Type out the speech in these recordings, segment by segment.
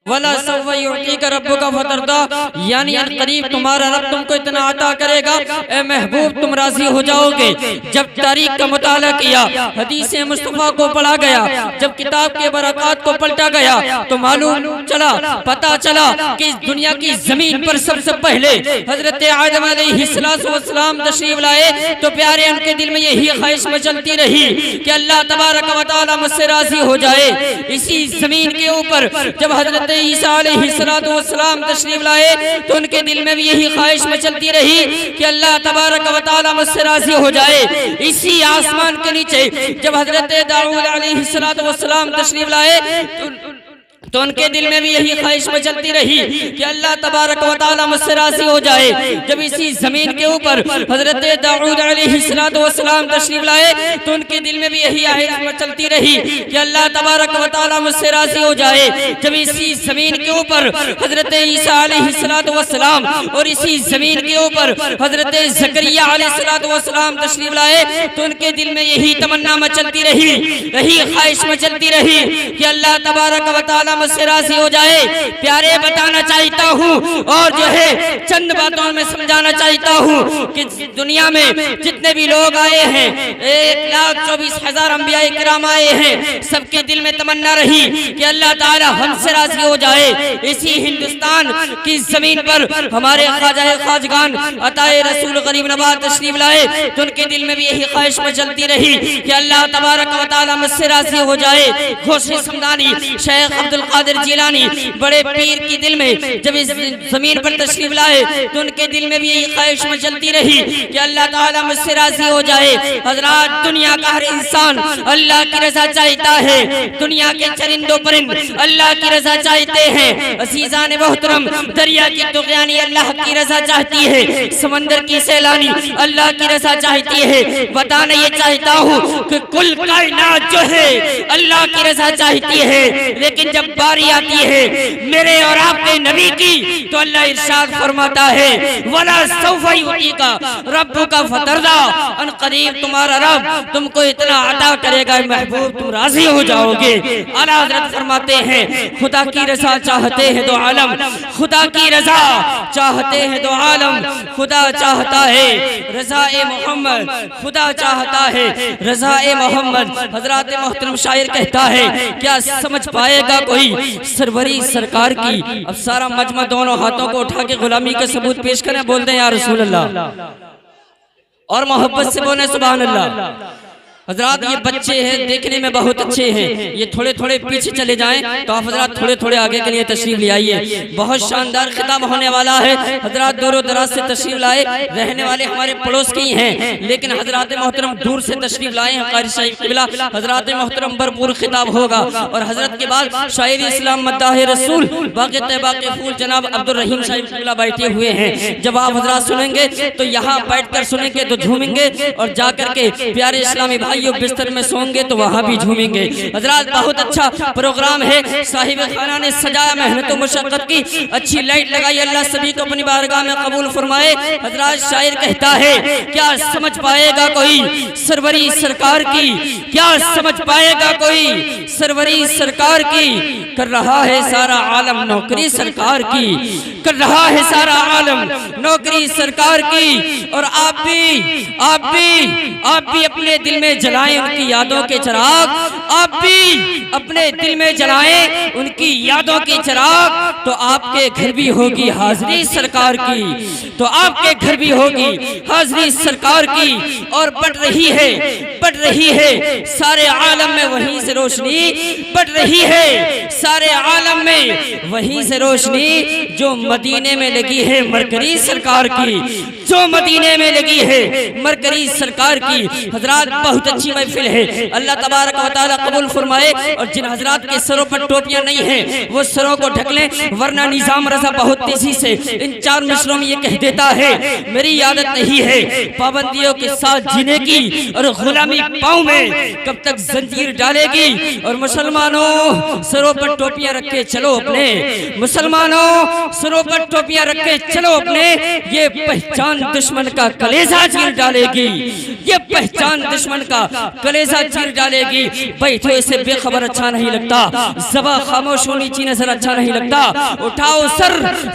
वला सौफ युअतीका रब्बुका फतरदा, यानी करीब तुम्हारा रब तुमको इतना अता करेगा ए महबूब तुम राजी हो जाओगे। जब तारीख का मुताला किया, हदीस मुस्तफा को पढ़ा गया, जब किताब के बरक़ात को पलटा गया तो मालूम चला, पता चला कि इस दुनिया की जमीन पर सबसे पहले हजरत आदम अलैहिस्सलाम तशरीफ लाए तो प्यारे उनके दिल में यही ख्वाहिश मचलती रही कि अल्लाह तबारक व तआला मुझसे राजी हो जाए। इसी जमीन के ऊपर जब हजरत ईसा अलैहिस्सलाम तशरीफ लाए तो उनके दिल में भी यही ख्वाहिश मचलती रही कि अल्लाह तबारक व तआला मुझसे राजी हो जाए। इसी आसमान के नीचे जब हजरत दाऊद अलैहिस्सलाम तशरीफ लाए तो उनके दिल में भी यही ख्वाहिश मचलती रही कि अल्लाह तबारक व तआला मुझसे राजी हो जाए। जब इसी जमीन के ऊपर हजरत दाऊद अलैहिस्सलाम तशरीफ लाए तो उनके दिल में भी यही ख्वाहिश मचलती रही कि अल्लाह तबारक व तआला मुझसे राजी हो जाए। जब इसी जमीन के ऊपर हजरत ईसा अलैहिस्सलाम और इसी जमीन के ऊपर हजरत ज़करिया अलैहिस्सलाम तशरीफ लाए तो उनके दिल में यही तमन्ना मचलती रही, यही ख्वाहिश मचलती रही कि अल्लाह तबारक व तआला मुझसे राजी हो जाए। प्यारे बताना चाहता हूँ और जो है चंद बातों में समझाना चाहता हूँ कि दुनिया में जितने भी लोग आए हैं 1,24,000 अंबिया किराम आए हैं, सबके दिल में तमन्ना रही कि अल्लाह ताला हमसे राजी हो जाए। इसी हिंदुस्तान की जमीन पर हमारे ख्वाजा ख्वाजगान अताए रसूल गरीब नवाज तशरीफ लाए तो उनके दिल में भी यही ख्वाहिश मचलती रही कि अल्लाह तबारक व तआला मुझसे राजी हो जाए। गौसे समदानी शेख अब्दुल कादिर जिलानी बड़े पीर की दिल में जब इस जमीन पर तशरीफ लाए तो उनके दिल में भी यही ख्वाहिश मचलती रही कि अल्लाह ताला मुझसे राजी हो जाए। हजरात, दुनिया का हर इंसान अल्लाह की रजा चाहता है, दुनिया के चरिंदो परिंद अल्लाह की रजा चाहते हैं। अजीजान मोहतरम, दरिया की तुग़यानी अल्लाह की रजा चाहती है, समंदर की सैलानी अल्लाह की रजा चाहती है। बताना ये चाहता हूँ कि कुल कायनात जो है अल्लाह की रजा चाहती है, लेकिन जब बारी आती है मेरे और आपके नबी की तो अल्लाह इरशाद फरमाता है वला सौफ युअतीका रब्बुका फतरदा, अन करीब तुम्हारा रब तुमको इतना अता करेगा महबूब तुम राजी हो जाओगे। आला हज़रत फरमाते हैं खुदा की रजा चाहते हैं दो आलम, खुदा की रजा चाहते हैं दो आलम, खुदा चाहता है रजा ए मोहम्मद, खुदा चाहता है रजा ए मोहम्मद। हजरत मोहतरम शायर कहता है क्या समझ पाएगा कोई सरवरी सरकार की। अब सारा मजमा दोनों हाथों को उठा के गुलामी का सबूत पेश करें, बोल दें या रसूल अल्लाह और मोहब्बत से बोले सुभान अल्लाह। हजरात, ये बच्चे हैं देखने में बहुत अच्छे हैं, ये थोड़े थोड़े पीछे चले जाएं तो आप हजरात थोड़े थोड़े आगे के लिए तशरीफ ले आइए। बहुत शानदार खिताब होने वाला है। हजरात दूर दराज से तशरीफ लाए, रहने वाले हमारे पड़ोस के ही हैं, लेकिन हजरात मोहतरम दूर से तशरीफ लाए हैं। कारी शाही क़िबला हजरात मोहतरम भरपूर खिताब होगा और हजरत के बाद शायर इस्लाम मद्दाह रसूल बाक़ी तैबा के फूल जनाब अब्दुल रहीम शाही क़िबला बैठे हुए हैं। जब आप हजरात सुनेंगे तो यहाँ बैठ कर सुनेंगे तो झूमेंगे और जाकर के प्यारे इस्लामी भाई बिस्तर में सोएंगे तो वहाँ भी झूमेंगे। हजरात, बहुत अच्छा प्रोग्राम है, साहिब खाना ने सजाया, मेहनत मुशक्कत की, अच्छी लाइट लगाई, अल्लाह सभी को अपनी बारगाह में कबूल फरमाए। हजरात, शायर कहता है क्या समझ पाएगा कोई सरवरी सरकार की, क्या समझ पाएगा कोई सरवरी सरकार की। कर रहा है सारा आलम नौकरी सरकार की, कर रहा है सारा आलम नौकरी सरकार की। और आप भी अपने दिल में जलाएं उनकी यादों के चिराग, आप भी अपने दिल में जलाएं उनकी यादों के चिराग। तो आपके घर भी होगी हाजिरी सरकार की, तो आपके घर भी होगी हाजिरी सरकार की। और बढ़ रही है सारे आलम में वहीं से रोशनी, बढ़ रही है सारे आलम में वहीं से रोशनी जो मदीने में लगी है मरकरी सरकार की, जो मदीने में लगी है मरकरी सरकार की। हजरात, बहुत अच्छी महफिल है, अल्लाह तबारक व तआला कबूल फरमाए। और जिन हजरात के सरों पर टोपियां नहीं हैं वो सरों को ढक लें, वरना निजाम रजा बहुत तेजी से इन 4 मिसरों में ये कह देता है, मेरी आदत नहीं है पाबंदियों के साथ जीने की, और गुलामी पाँव में कब तक जंजीर डालेगी। और मुसलमानों सरों पर टोपियां रख के चलो अपने, मुसलमानों सरों पर टोपियां रख के चलो अपने, ये पहचान दुश्मन का कलेजा चीर डालेगी, ये पहचान दुश्मन का कलेजा चीर डालेगी। बैठो इसे बेखबर अच्छा नहीं लगता, ज़बा खामोश होनी चाहिए नजर अच्छा नहीं लगता, उठाओ सर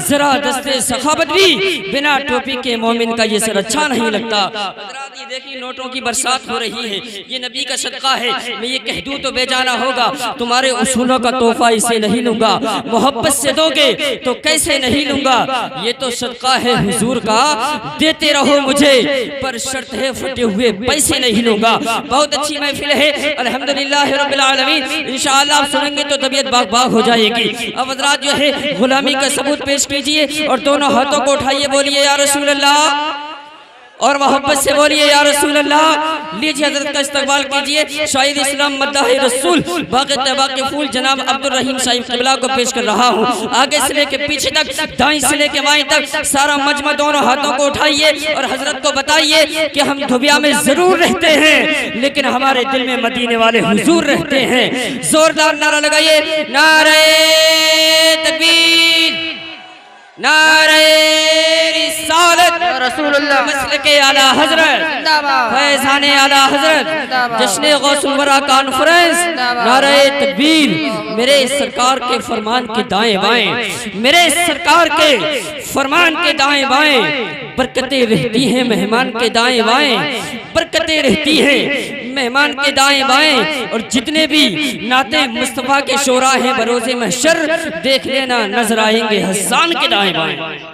जरा दस्ते सखावत भी, बिना टोपी के मोमिन का ये सर अच्छा नहीं लगता। ये देखिए नोटों की बरसात हो रही है, ये नबी का सदका है, मैं ये कह दूं तो बेजाना होगा, तुम्हारे उसूलों का तोहफा इसे नहीं लूंगा, मोहब्बत से दोगे तो कैसे नहीं लूंगा, ये तो सदका है हुजूर का, देते रहो मुझे, पर शर्त है फटे हुए पैसे नहीं लूंगा। बहुत अच्छी महफिल है अल्हम्दुलिल्लाह रब्बिल आलमीन, इंशाअल्लाह आप सुनेंगे तो तबीयत बाग बाग हो जाएगी। अब हज़रात जो है गुलामी का सबूत पेश कीजिए और दोनों हाथों को उठाइए, बोलिए या रसूल अल्लाह, और मोहब्बत से बोलिए या रसूल अल्लाह। लीजिए हजरत का इस्तकबाल कीजिए, शाहिद इस्लाम मद्दाह रसूल बाक़ी तबा के फूल जनाब अब्दुल रहीम साहिब क़िबला को पेश कर रहा हूँ। आगे से लेके पीछे तक, दाएं से लेके बाएं तक सारा मजमा दोनों हाथों को उठाइए और हजरत को बताइए कि हम धुबिया में जरूर रहते हैं, लेकिन हमारे दिल में मदीने वाले हुजूर रहते हैं। जोरदार नारा लगाइए, नारे तकबीर, नारे रिसालत, रसूलुल्लाह, मसलके आला हजरत, फैज़ाने आला हजरत, जश्न गौसुल वरा कॉन्फ्रेंस, नारे तकबीर। मेरे सरकार के फरमान के दाएं बाएं, मेरे सरकार के फरमान के दाएं बाएं बरकतें रहती हैं, मेहमान के दाएं बाएं बरकतें रहती हैं, मेहमान के दाएं बाएं। और जितने भी नाते मुस्तफ़ा के शोरा हैं बरोज़े महशर देख लेना नजर आएंगे हसन के दाएं बाएं।